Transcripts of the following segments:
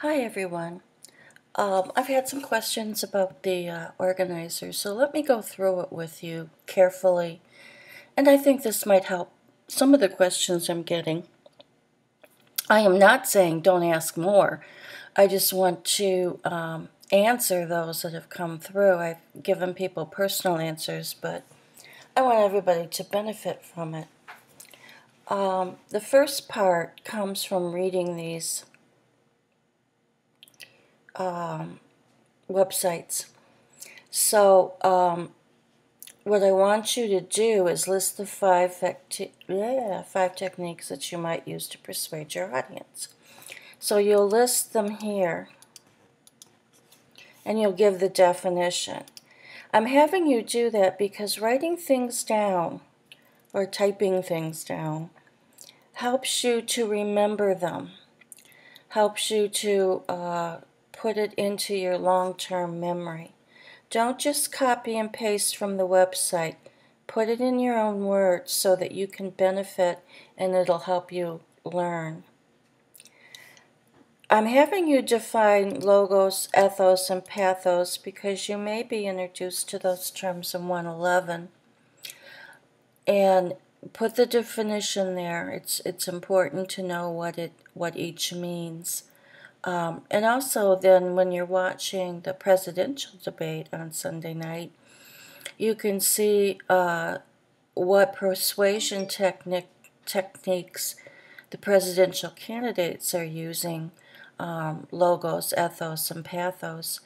Hi everyone. I've had some questions about the organizer, so let me go through it with you carefully. And I think this might help some of the questions I'm getting. I am not saying don't ask more. I just want to answer those that have come through. I've given people personal answers, but I want everybody to benefit from it. The first part comes from reading these websites. So, what I want you to do is list the five techniques that you might use to persuade your audience. So you'll list them here, and you'll give the definition. I'm having you do that because writing things down or typing things down helps you to remember them, helps you to put it into your long-term memory. Don't just copy and paste from the website. Put it in your own words so that you can benefit and it'll help you learn. I'm having you define logos, ethos, and pathos because you may be introduced to those terms in 111. And put the definition there. It's important to know what each means. And also then when you're watching the presidential debate on Sunday night, you can see what persuasion techniques the presidential candidates are using, logos, ethos, and pathos,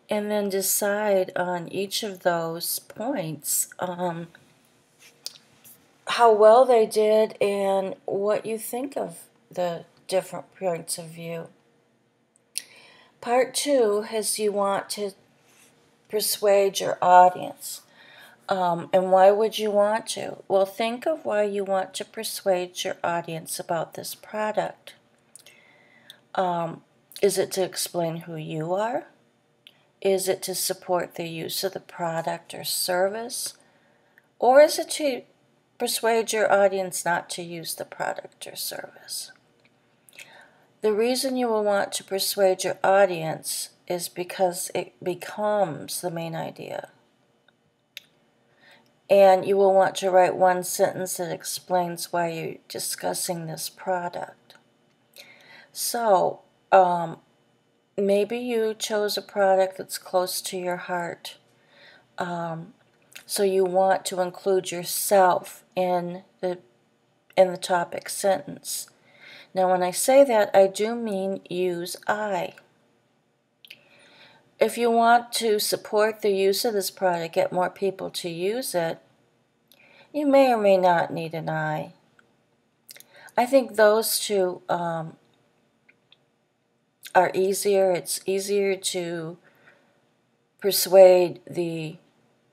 and then decide on each of those points how well they did and what you think of the different points of view. Part 2 is you want to persuade your audience. And why would you want to? Well, think of why you want to persuade your audience about this product. Is it to explain who you are? Is it to support the use of the product or service? Or is it to persuade your audience not to use the product or service? The reason you will want to persuade your audience is because it becomes the main idea. And you will want to write one sentence that explains why you're discussing this product. So, maybe you chose a product that's close to your heart. So you want to include yourself in the topic sentence. Now, when I say that, I do mean use I. If you want to support the use of this product, get more people to use it, you may or may not need an I. I think those two are easier. It's easier to persuade the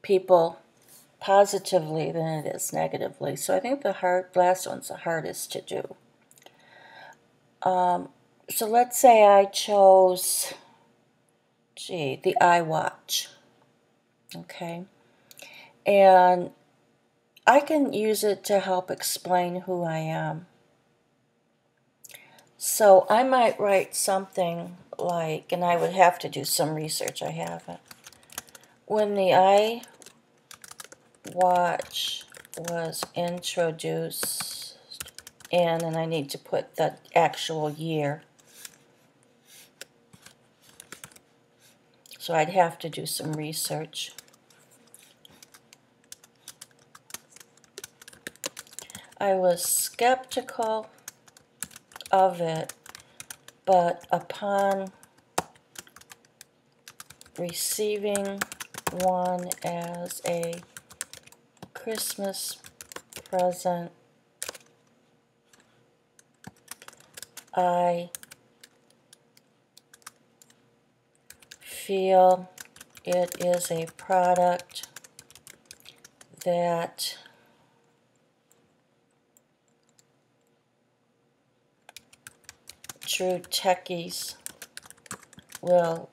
people positively than it is negatively. So I think the last one's the hardest to do. So let's say I chose, the iWatch. Okay. And I can use it to help explain who I am. So I might write something like, and I would have to do some research, I haven't. When the iWatch was introduced in, and I need to put the actual year. So I'd have to do some research. I was skeptical of it, but upon receiving one as a Christmas present, I feel it is a product that true techies will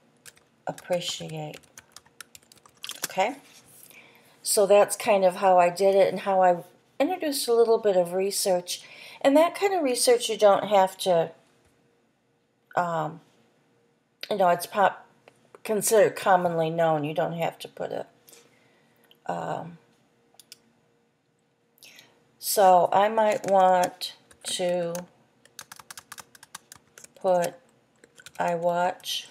appreciate. Okay? So that's kind of how I did it and how I introduced a little bit of research. And that kind of research you don't have to You know, it's considered commonly known. You don't have to put it. So I might want to put iWatch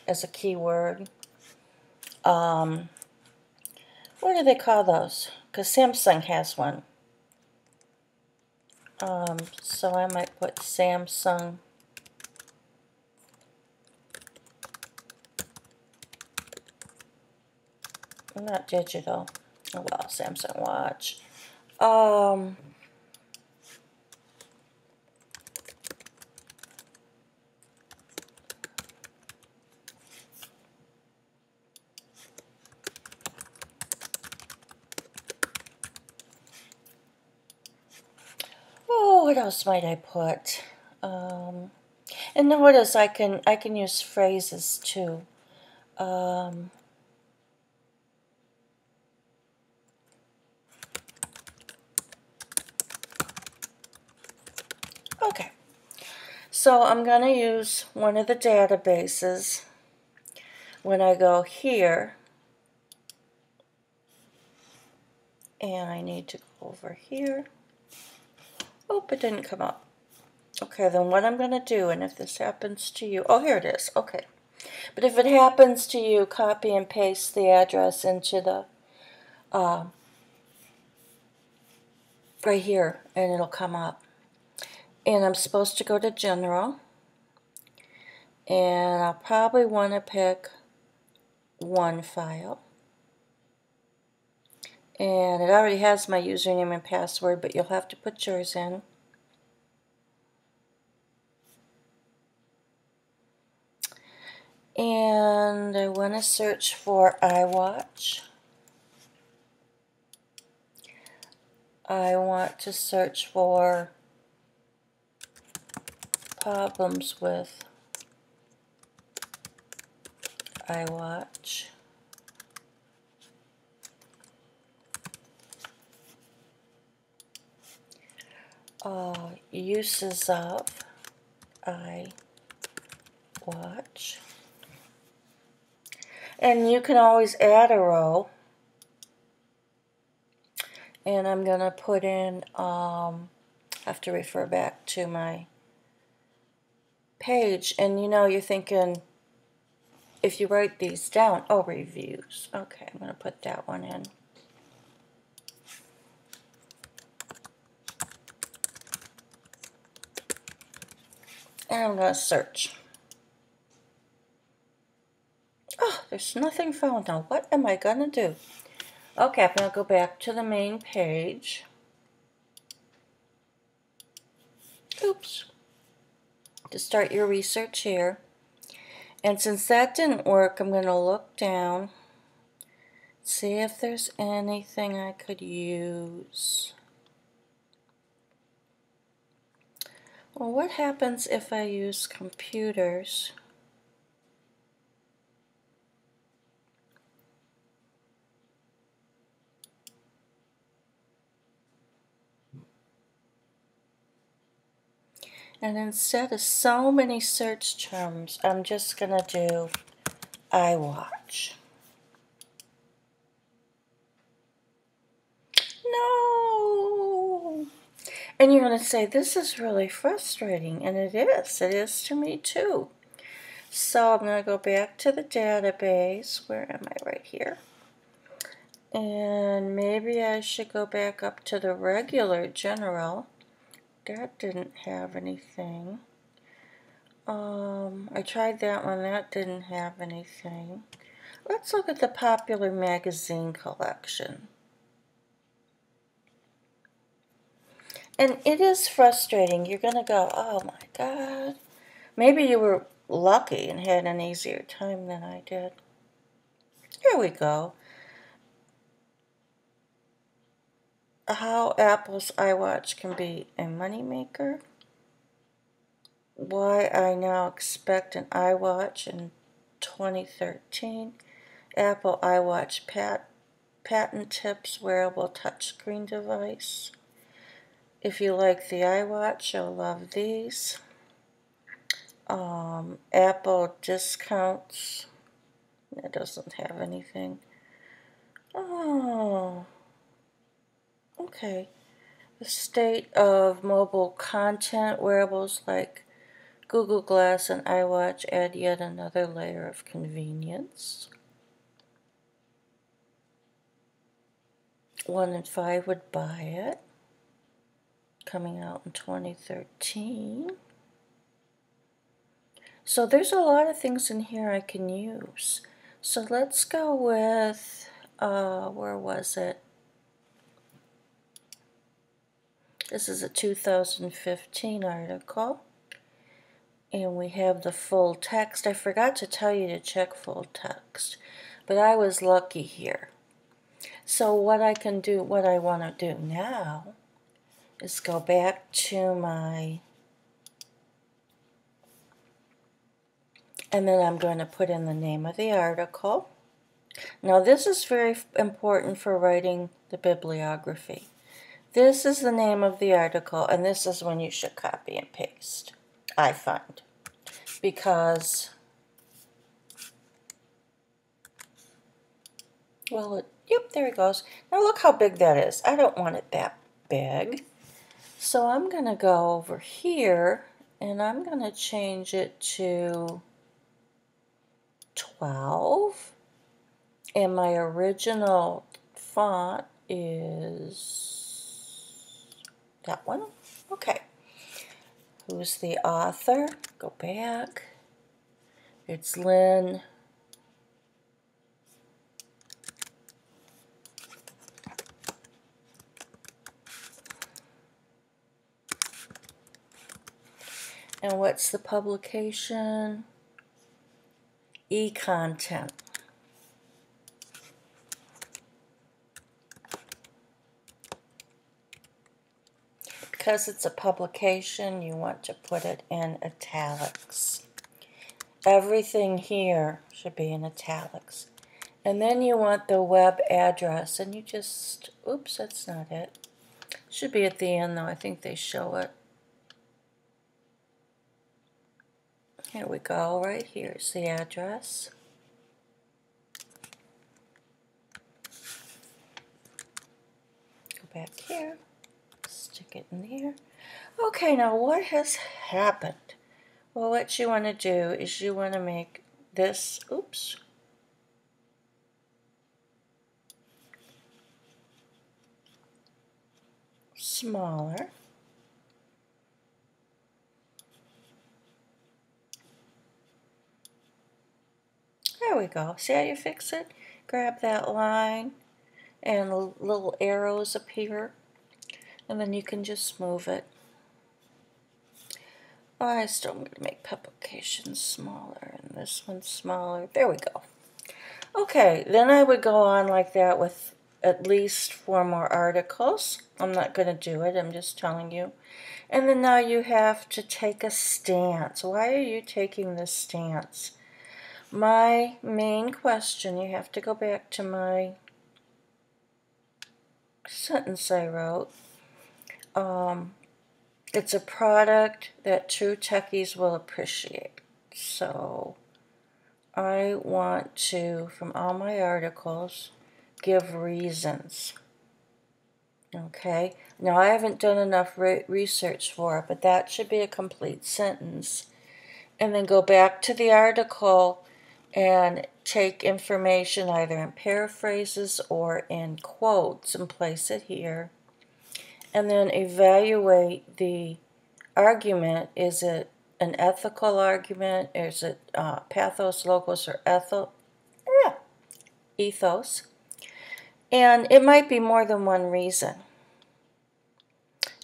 as a keyword. What do they call those? Because Samsung has one. So I might put Samsung. Not digital. Oh well, Samsung Watch. Oh, what else might I put? And notice I can use phrases too. Okay, so I'm going to use one of the databases when I go here, and I need to go over here. Oh, it didn't come up. Okay, then what I'm going to do, and if this happens to you, oh, here it is, okay. But if it happens to you, copy and paste the address into the, right here, and it'll come up. And I'm supposed to go to General, and I'll probably want to pick one file. And it already has my username and password, but you'll have to put yours in. And I want to search for iWatch. I want to search for problems with iWatch. Uses of iWatch. And you can always add a row. And I'm going to put in, I have to refer back to my page. And you know, you're thinking, if you write these down, oh, reviews. Okay, I'm going to put that one in. And I'm going to search. Oh, there's nothing found now. What am I going to do? Okay, I'm going to go back to the main page. Oops. To start your research here. And since that didn't work, I'm going to look down, see if there's anything I could use. Well, what happens if I use computers? And instead of so many search terms, I'm just going to do iWatch. No! And you're going to say, this is really frustrating. And it is. It is to me too. So I'm going to go back to the database. Where am I? Right here. And maybe I should go back up to the regular general. That didn't have anything. I tried that one. That didn't have anything. Let's look at the popular magazine collection. And it is frustrating. You're going to go, oh my God. Maybe you were lucky and had an easier time than I did. Here we go. How Apple's iWatch can be a moneymaker. Why I now expect an iWatch in 2013. Apple iWatch patent tips wearable touchscreen device. If you like the iWatch, you'll love these. Apple discounts. It doesn't have anything. Oh, okay. The state of mobile content wearables like Google Glass and iWatch add yet another layer of convenience. 1 in 5 would buy it. Coming out in 2013. So there's a lot of things in here I can use. So let's go with, where was it? This is a 2015 article. And we have the full text. I forgot to tell you to check full text, but I was lucky here. So what I can do, what I want to do now is go back to my, and then I'm going to put in the name of the article. Now this is very important for writing the bibliography. This is the name of the article, and this is when you should copy and paste, I find. Because, well, yep, there it goes. Now look how big that is. I don't want it that big. So I'm going to go over here, and I'm going to change it to 12. And my original font is that one. Okay. Who's the author? Go back. It's Lynn. And what's the publication? E-Content. Because it's a publication, you want to put it in italics. Everything here should be in italics. And then you want the web address, and you just, oops, that's not it. Should be at the end though, I think they show it. Here we go, right here's the address. Go back here, stick it in there. Okay, now what has happened? Well, what you want to do is you want to make this, oops, smaller. There we go. See how you fix it? Grab that line and little arrows appear, and then you can just move it. I still am going to make publications smaller and this one smaller. There we go. Okay, then I would go on like that with at least 4 more articles. I'm not going to do it, I'm just telling you. And then now you have to take a stance. Why are you taking this stance? My main question, you have to go back to my sentence I wrote. It's a product that true techies will appreciate. So I want to, from all my articles, give reasons. Okay, now I haven't done enough research for it, but that should be a complete sentence. And then go back to the article and take information either in paraphrases or in quotes and place it here. And then evaluate the argument. Is it an ethical argument? Is it pathos, logos, or ethos? And it might be more than one reason.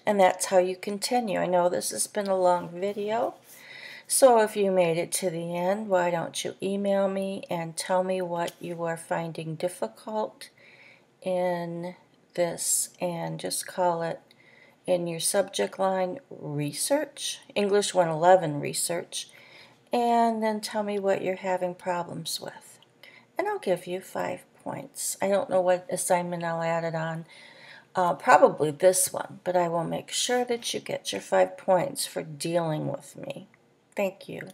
And that's how you continue. I know this has been a long video, so if you made it to the end, why don't you email me and tell me what you are finding difficult in this, and just call it in your subject line research, English 111 research, and then tell me what you're having problems with. And I'll give you 5 points. I don't know what assignment I'll add it on. Probably this one, but I will make sure that you get your 5 points for dealing with me. Thank you.